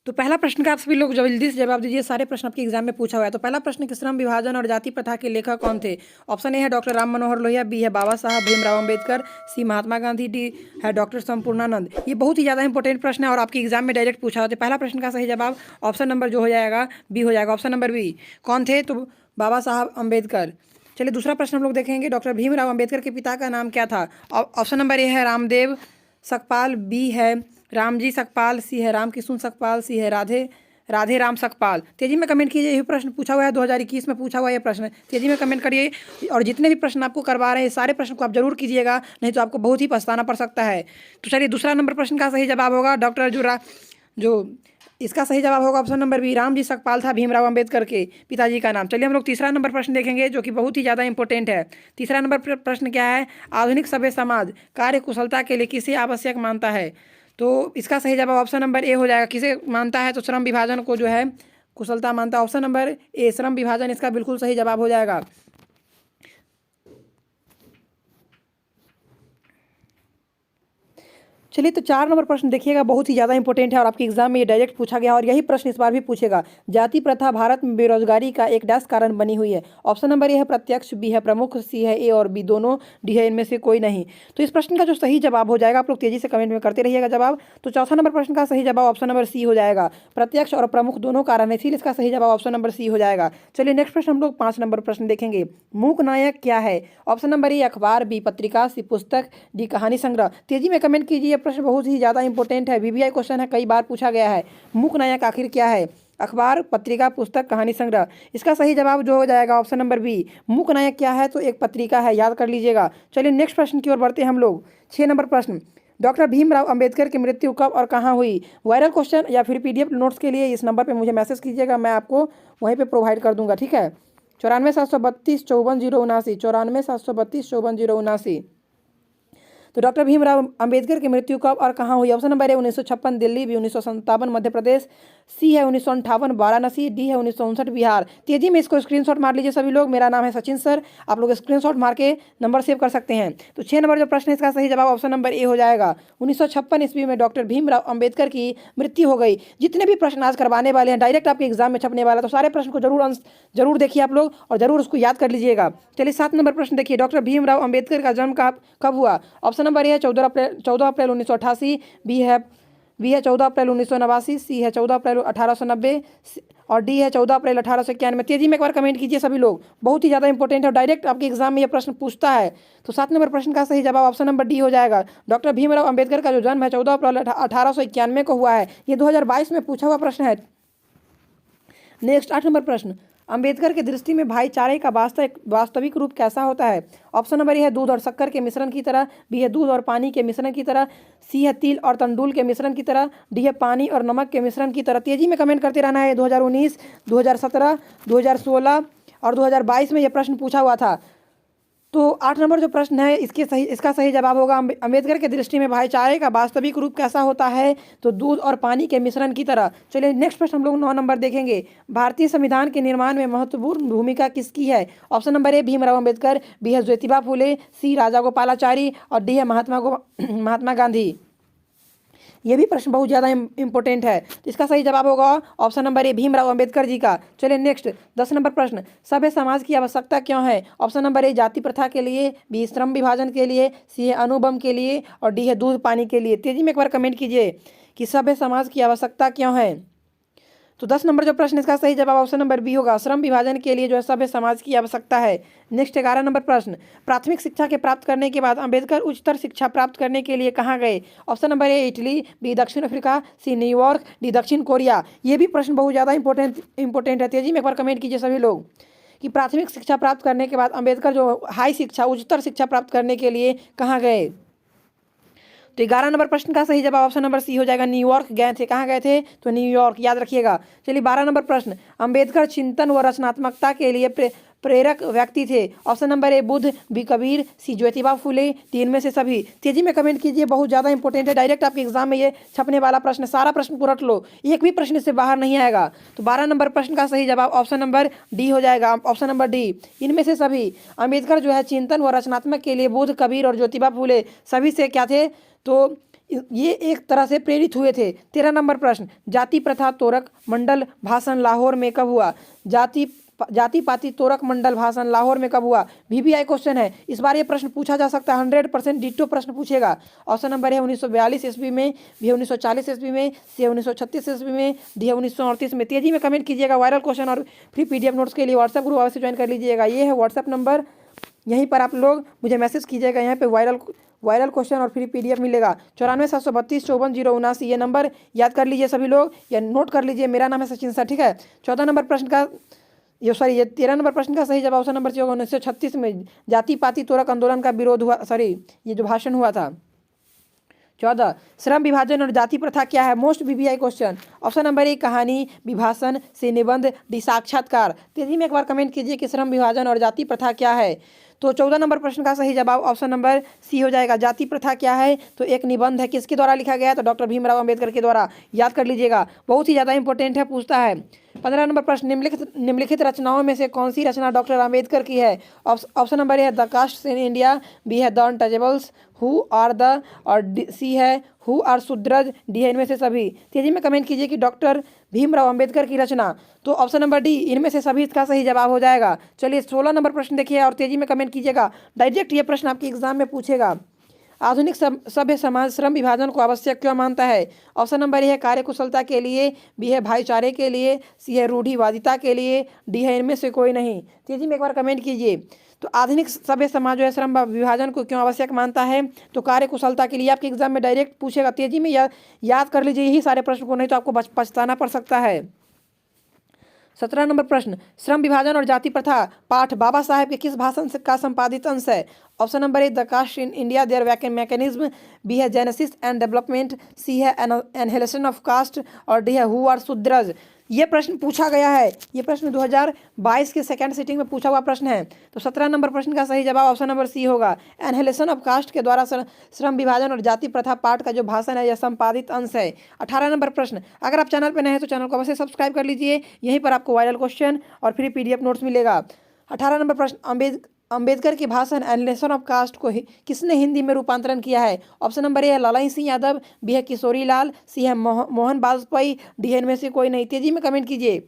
तो पहला प्रश्न का आप सभी लोग जल्दी से जवाब दीजिए, सारे प्रश्न आपके एग्जाम में पूछा हुआ है। तो पहला प्रश्न कि श्रम विभाजन और जाति प्रथा के लेखक कौन थे? ऑप्शन ए है डॉक्टर राम मनोहर लोहिया, बी है बाबा साहब भीमराव अम्बेडकर, सी महात्मा गांधी, डी है डॉक्टर संपूर्णानंद। ये बहुत ही ज़्यादा इंपॉर्टेंट प्रश्न है और आपके एग्जाम में डायरेक्ट पूछा हुआ है। तो पहला प्रश्न का सही जवाब ऑप्शन नंबर जो हो जाएगा बी हो जाएगा, ऑप्शन नंबर बी। कौन थे? तो बाबा साहब अम्बेडकर। चलिए दूसरा प्रश्न हम लोग देखेंगे, डॉक्टर भीमराव अम्बेडकर के पिता का नाम क्या था? ऑप्शन नंबर ए है रामदेव सकपाल, बी है रामजी सकपाल, सी है रामकिशुन सकपाल, सी है राधे राम सकपाल। तेजी में कमेंट कीजिए, ये प्रश्न पूछा हुआ है 2021 में पूछा हुआ है ये प्रश्न, तेजी में कमेंट करिए। और जितने भी प्रश्न आपको करवा रहे हैं सारे प्रश्न को आप जरूर कीजिएगा, नहीं तो आपको बहुत ही पछताना पड़ सकता है। तो चलिए दूसरा नंबर प्रश्न का सही जवाब होगा डॉक्टर जो इसका सही जवाब होगा option number B, Ramji Sakpal था भीमराव अम्बेडकर के पिताजी का नाम। चलिए हम लोग तीसरा नंबर प्रश्न देखेंगे जो कि बहुत ही ज़्यादा इंपॉर्टेंट है। तीसरा नंबर प्रश्न क्या है? आधुनिक सभ्य समाज कार्य कुशलता के लिए किसे आवश्यक मानता है? तो इसका सही जवाब ऑप्शन नंबर ए हो जाएगा। किसे मानता है? तो श्रम विभाजन को जो है कुशलता मानता है। ऑप्शन नंबर ए श्रम विभाजन इसका बिल्कुल सही जवाब हो जाएगा। चलिए तो 4 नंबर प्रश्न देखिएगा, बहुत ही ज़्यादा इंपॉर्टेंट है और आपके एग्जाम में ये डायरेक्ट पूछा गया और यही प्रश्न इस बार भी पूछेगा। जाति प्रथा भारत में बेरोजगारी का एक डैश कारण बनी हुई है। ऑप्शन नंबर ए है प्रत्यक्ष, बी है प्रमुख, सी है ए और बी दोनों, डी है इनमें से कोई नहीं। तो इस प्रश्न का जो सही जवाब हो जाएगा, आप लोग तेजी से कमेंट में करते रहिएगा जवाब। तो चौथा नंबर प्रश्न का सही जवाब ऑप्शन नंबर सी हो जाएगा, प्रत्यक्ष और प्रमुख दोनों कारण है, इसीलिए इसका सही जवाब ऑप्शन नंबर सी हो जाएगा। चलिए नेक्स्ट प्रश्न हम लोग 5 नंबर प्रश्न देखेंगे। मूक नायक क्या है? ऑप्शन नंबर ए अखबार, बी पत्रिका, सी पुस्तक, डी कहानी संग्रह। तेजी में कमेंट कीजिए, प्रश्न बहुत ही ज़्यादा इंपॉर्टेंट है, वीवीआई क्वेश्चन है, कई बार पूछा गया है। मूक नायक आखिर क्या है? अखबार, पत्रिका, पुस्तक, कहानी संग्रह। इसका सही जवाब जो हो जाएगा ऑप्शन नंबर बी, मूक नायक क्या है? तो एक पत्रिका है, याद कर लीजिएगा। चलिए नेक्स्ट प्रश्न की ओर बढ़ते हैं हम लोग। 6 नंबर प्रश्न, डॉक्टर भीमराव अंबेडकर की मृत्यु कब और कहाँ हुई? वायरल क्वेश्चन या फिर पीडीएफ नोट्स के लिए इस नंबर पर मुझे मैसेज कीजिएगा, मैं आपको वहीं पर प्रोवाइड कर दूंगा, ठीक है। 94 732 54 079, 94 732 54 079। तो डॉक्टर भीमराव अंबेडकर की मृत्यु कब और कहाँ हुई? Option number A 1956 Delhi, B 1957 Madhya Pradesh, C है 1958 वाराणसी, डी है 1959 बिहार। तेजी में इसको स्क्रीनशॉट मार लीजिए सभी लोग, मेरा नाम है सचिन सर, आप लोग स्क्रीनशॉट मार के नंबर सेव कर सकते हैं। तो 6 नंबर जो प्रश्न है इसका सही जवाब ऑप्शन नंबर ए हो जाएगा, 1956 ईस्वी में डॉक्टर भीमराव अंबेडकर की मृत्यु हो गई। जितने भी प्रश्न आज करवाने वाले हैं डायरेक्ट आपके एग्जाम में छपने वाला, तो सारे प्रश्न को जरूर देखिए आप लोग और जरूर उसको याद कर लीजिएगा। चलिए 7 नंबर प्रश्न देखिए, डॉक्टर भीमराव अंबेडकर का जन्म कब हुआ? ऑप्शन नंबर ए है 14 अप्रैल 1988, बी है 14 अप्रैल 1989, सी है 14 अप्रैल 1890 और डी है 14 अप्रैल 1891। तेजी में एक बार कमेंट कीजिए सभी लोग, बहुत ही ज़्यादा इंपॉर्टेंट है, डायरेक्ट आपके एग्जाम में ये प्रश्न पूछता है। तो 7 नंबर प्रश्न का सही जवाब ऑप्शन नंबर डी हो जाएगा। डॉक्टर भीमराव अंबेडकर का जो जन्म है 14 अप्रैल 1891 को हुआ है, ये 2022 में पूछा हुआ प्रश्न है। नेक्स्ट 8 नंबर प्रश्न, अंबेडकर की दृष्टि में भाईचारे का वास्तविक रूप कैसा होता है? ऑप्शन नंबर ए है दूध और शक्कर के मिश्रण की तरह, बी है दूध और पानी के मिश्रण की तरह, सी है तिल और तंडुल के मिश्रण की तरह, डी है पानी और नमक के मिश्रण की तरह। तेजी में कमेंट करते रहना है। 2019, 2017, 2016 और 2022 में यह प्रश्न पूछा हुआ था। तो 8 नंबर जो प्रश्न है इसका सही जवाब होगा, अंबेडकर की दृष्टि में भाईचारे का वास्तविक रूप कैसा होता है? तो दूध और पानी के मिश्रण की तरह। चलिए नेक्स्ट प्रश्न हम लोग 9 नंबर देखेंगे, भारतीय संविधान के निर्माण में महत्वपूर्ण भूमिका किसकी है? Option number A Bhimrao Ambedkar, B है ज्योतिबा फुले, सी राजा गोपालाचारी और डी है महात्मा गांधी। ये भी प्रश्न बहुत ज़्यादा इंपॉर्टेंट है, तो इसका सही जवाब होगा option number A Bhimrao Ambedkar ji का। चलिए नेक्स्ट 10 नंबर प्रश्न, सभ्य समाज की आवश्यकता क्यों है? ऑप्शन नंबर ए जाति प्रथा के लिए, बी श्रम विभाजन के लिए, सी है अणुबम के लिए और डी है दूध पानी के लिए। तेजी में एक बार कमेंट कीजिए कि सभ्य समाज की आवश्यकता क्यों है। तो 10 नंबर जो प्रश्न इसका सही जवाब ऑप्शन नंबर बी होगा, श्रम विभाजन के लिए जो है सभ्य समाज की आवश्यकता है। नेक्स्ट 11 नंबर प्रश्न, प्राथमिक शिक्षा के प्राप्त करने के बाद अंबेडकर उच्चतर शिक्षा प्राप्त करने के लिए कहाँ गए? Option number A Italy, B दक्षिण अफ्रीका, सी न्यूयॉर्क, डी दक्षिण कोरिया। ये भी प्रश्न बहुत ज़्यादा इंपॉर्टेंट है, तेजी में एक बार कमेंट कीजिए सभी लोग कि प्राथमिक शिक्षा प्राप्त करने के बाद अंबेडकर जो उच्चतर शिक्षा प्राप्त करने के लिए कहाँ गए? तो 11 नंबर प्रश्न का सही जवाब ऑप्शन नंबर सी हो जाएगा, न्यूयॉर्क गए थे। कहाँ गए थे? तो न्यूयॉर्क, याद रखिएगा। चलिए 12 नंबर प्रश्न, अंबेडकर चिंतन व रचनात्मकता के लिए प्रेरक व्यक्ति थे। Option number A Buddha, B Kabir, C Jyotiba Phule, तीन में से सभी। तेजी में कमेंट कीजिए, बहुत ज़्यादा इंपॉर्टेंट है, डायरेक्ट आपके एग्जाम में ये छपने वाला प्रश्न, सारा प्रश्न को रट लो, एक भी प्रश्न से बाहर नहीं आएगा। तो 12 नंबर प्रश्न का सही जवाब ऑप्शन नंबर डी हो जाएगा, ऑप्शन नंबर डी, इनमें से सभी। अंबेडकर जो है चिंतन व रचनात्मक के लिए बुद्ध, कबीर और ज्योतिबा फुले सभी से क्या थे? तो ये एक तरह से प्रेरित हुए थे। 13 नंबर प्रश्न, जाति प्रथा तोरक मंडल भाषण लाहौर में कब हुआ? जाति पाति तोरक मंडल भाषण लाहौर में कब हुआ? VBI क्वेश्चन है, इस बार ये प्रश्न पूछा जा सकता है। 100% डिट्टो प्रश्न पूछेगा। ऑप्शन नंबर है 1942 ईस्वी में, बी 1940 ईस्वी में, सी 1936 ईस्वी में, डी 1938 में। तेजी में कमेंट कीजिएगा। वायरल क्वेश्चन और फ्री PDF नोट्स के लिए व्हाट्सएप ग्रुप अवश्य ज्वाइन कर लीजिएगा। ये है व्हाट्सएप नंबर, यहीं पर आप लोग मुझे मैसेज कीजिएगा। यहाँ पे वायरल क्वेश्चन और फ्री PDF मिलेगा। 94 732 54 079 ये नंबर याद कर लीजिए सभी लोग, या नोट कर लीजिए। मेरा नाम है सचिन सर, ठीक है। 14 नंबर प्रश्न का ये 13 नंबर प्रश्न का सही जवाब ऑप्शन नंबर सी होगा। 1936 में जाति पाति तोरक आंदोलन का विरोध हुआ, ये जो भाषण हुआ था। 14 श्रम विभाजन और जाति प्रथा क्या है? Most VBI question. Option number ए कहानी, विभाषण, से निबंध, डी साक्षात्कार। तेजी में एक बार कमेंट कीजिए कि श्रम विभाजन और जाति प्रथा क्या है। तो 14 नंबर प्रश्न का सही जवाब ऑप्शन नंबर सी हो जाएगा। जाति प्रथा क्या है? तो एक निबंध है। किसके द्वारा लिखा गया है? तो डॉक्टर भीमराव अंबेडकर के द्वारा। याद कर लीजिएगा, बहुत ही ज़्यादा इंपॉर्टेंट है, पूछता है। 15 नंबर प्रश्न, निम्नलिखित रचनाओं में से कौन सी रचना डॉक्टर अंबेडकर की है? ऑप्शन नंबर ए है the caste in India, B है the untouchables, who are the, और सी है हु आर शूद्रज, डी है इनमें से सभी। तेजी में कमेंट कीजिए कि डॉक्टर भीमराव अंबेडकर की रचना। तो ऑप्शन नंबर डी, इनमें से सभी इसका सही जवाब हो जाएगा। चलिए 16 नंबर प्रश्न देखिए और तेजी में कमेंट कीजिएगा। डायरेक्ट ये प्रश्न आपके एग्जाम में पूछेगा। आधुनिक सभ्य समाज श्रम विभाजन को आवश्यक क्यों मानता है? ऑप्शन नंबर ए है कार्यकुशलता के लिए, बी है भाईचारे के लिए, सी है रूढ़िवादिता के लिए, डी है इनमें से कोई नहीं। तेजी में एक बार कमेंट कीजिए। तो आधुनिक सभ्य समाज जो है श्रम विभाजन को क्यों आवश्यक मानता है? तो कार्यकुशलता के लिए। आपके एग्जाम में डायरेक्ट पूछेगा। तेजी में याद कर लीजिए यही सारे प्रश्न को, नहीं तो आपको पछताना पड़ सकता है। 17 नंबर प्रश्न, श्रम विभाजन और जाति प्रथा पाठ बाबा साहेब के किस भाषण का संपादित अंश है? Option number A the caste in India their mechanism, B है जेनेसिस एंड डेवलपमेंट, सी है एनहेलेशन ऑफ कास्ट, और डी है हु आर शूद्रज। ये प्रश्न पूछा गया है। ये प्रश्न 2022 के सेकंड सिटिंग में पूछा हुआ प्रश्न है। तो 17 नंबर प्रश्न का सही जवाब ऑप्शन नंबर सी होगा। एनहेलेशन ऑफ कास्ट के द्वारा श्रम विभाजन और जाति प्रथा पाठ का जो भाषण है यह संपादित अंश है। 18 नंबर प्रश्न, अगर आप चैनल पर नए हैं तो चैनल को अवश्य सब्सक्राइब कर लीजिए। यहीं पर आपको वायरल क्वेश्चन और फ्री PDF नोट्स मिलेगा। 18 नंबर प्रश्न, अंबेडकर के भाषण एनहेलेशन ऑफ कास्ट को किसने हिंदी में रूपांतरण किया है? ऑप्शन नंबर ए है लाला सिंह यादव, बी है किशोरी लाल, सी है मोहन वाजपेयी, डी है इनमें से कोई नहीं। तेजी में कमेंट कीजिए।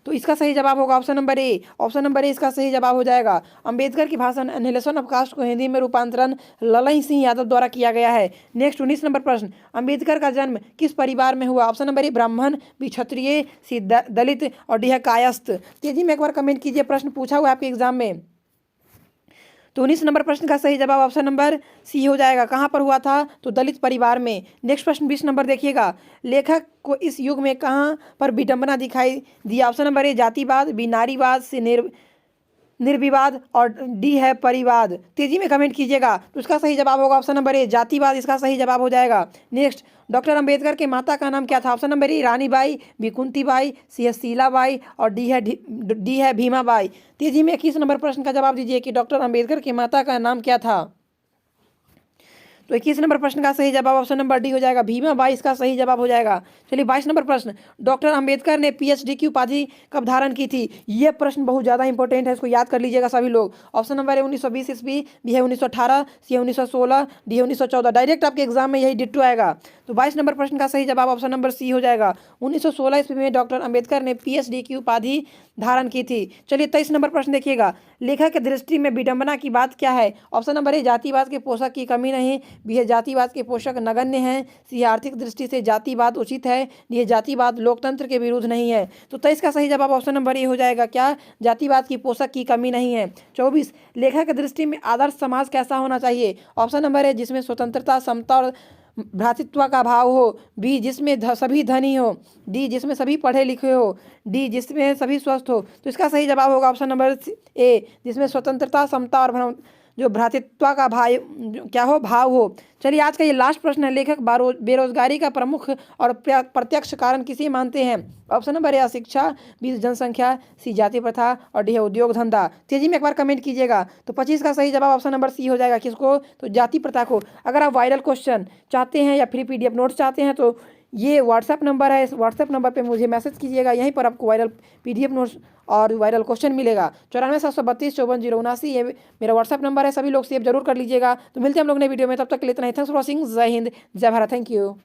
तो इसका सही जवाब होगा ऑप्शन नंबर ए। ऑप्शन नंबर ए इसका सही जवाब हो जाएगा। अंबेडकर की भाषण एनहेलेशन ऑफ कास्ट को हिंदी में रूपांतरण लाला सिंह यादव द्वारा किया गया है। नेक्स्ट 19 नंबर प्रश्न, अंबेडकर का जन्म किस परिवार में हुआ? ऑप्शन नंबर ए ब्राह्मण, बी क्षत्रिय, सी दलित, और डी है कायस्थ। तेजी में एक बार कमेंट कीजिए, प्रश्न पूछा हुआ है आपके एग्जाम में। तो 19 नंबर प्रश्न का सही जवाब ऑप्शन नंबर सी हो जाएगा। कहाँ पर हुआ था? तो दलित परिवार में। नेक्स्ट प्रश्न 20 नंबर देखिएगा, लेखक को इस युग में कहाँ पर विडंबना दिखाई दी? ऑप्शन नंबर ए जातिवाद, बी नारीवाद, सी निर्विवाद, और डी है परिवाद। तेजी में कमेंट कीजिएगा। तो इसका सही जवाब होगा ऑप्शन नंबर ए जातिवाद, इसका सही जवाब हो जाएगा। नेक्स्ट, डॉक्टर अंबेडकर के माता का नाम क्या था? Option number A Ranibai, B Kuntibai, C है शीलाबाई, और डी है भीमाबाई। तेजी में 21 नंबर प्रश्न का जवाब दीजिए कि डॉक्टर अंबेडकर की माता का नाम क्या था? तो 21 नंबर प्रश्न का सही जवाब ऑप्शन नंबर डी हो जाएगा, भीमाबाई इसका सही जवाब हो जाएगा। चलिए 22 नंबर प्रश्न, डॉक्टर अंबेडकर ने PhD की उपाधि कब धारण की थी? ये प्रश्न बहुत ज़्यादा इंपॉर्टेंट है, इसको याद कर लीजिएगा सभी लोग। ऑप्शन नंबर है 1920 ईस्वी, बी है 1918, सी है 1916, डी है 1914। डायरेक्ट आपके एग्जाम में यही डिट्टो आएगा। तो 22 नंबर प्रश्न का सही जवाब ऑप्शन नंबर सी हो जाएगा। 1916 ईस्वी में डॉक्टर अंबेडकर ने PhD की उपाधि धारण की थी। चलिए 23 नंबर प्रश्न देखिएगा, लेखक की दृष्टि में विडंबना की बात क्या है? ऑप्शन नंबर ए जातिवाद के पोषक की कमी नहीं, बी है जातिवाद के पोषक नगण्य हैं, सी आर्थिक दृष्टि से जातिवाद उचित है, डी है जातिवाद लोकतंत्र के विरुद्ध नहीं है। तो 23 का सही जवाब ऑप्शन नंबर ए हो जाएगा, क्या? जातिवाद की पोषक की कमी नहीं है। 24, लेखक की दृष्टि में आदर्श समाज कैसा होना चाहिए? ऑप्शन नंबर ए जिसमें स्वतंत्रता, समता और भ्रातृत्व का भाव हो, बी जिसमें सभी धनी हो, डी जिसमें सभी पढ़े लिखे हो, डी जिसमें सभी स्वस्थ हो। तो इसका सही जवाब होगा ऑप्शन नंबर ए, जिसमें स्वतंत्रता, समता और जो भ्रातृत्व का भाव हो। चलिए आज का ये लास्ट प्रश्न है, लेखक बेरोजगारी का प्रमुख और प्रत्यक्ष कारण किसे मानते हैं? ऑप्शन नंबर ए शिक्षा, बी जनसंख्या, सी जाति प्रथा, और डी है उद्योग धंधा। तेजी में एक बार कमेंट कीजिएगा। तो 25 का सही जवाब ऑप्शन नंबर सी हो जाएगा। किसको? तो जाति प्रथा को। अगर आप वायरल क्वेश्चन चाहते हैं या फ्री PDF नोट्स चाहते हैं तो ये व्हाट्सएप नंबर है, इस व्हाट्सएप नंबर पे मुझे मैसेज कीजिएगा, यहीं पर आपको वायरल PDF नोट्स और वायरल क्वेश्चन मिलेगा। 94 732 54 079 ये मेरा व्हाट्सएप नंबर है, सभी लोग सेव जरूर कर लीजिएगा। तो मिलते हैं हम लोग नए वीडियो में, तब तक के लिए इतना ही। Thanks for watching. जय हिंद, जय भारत। Thank you.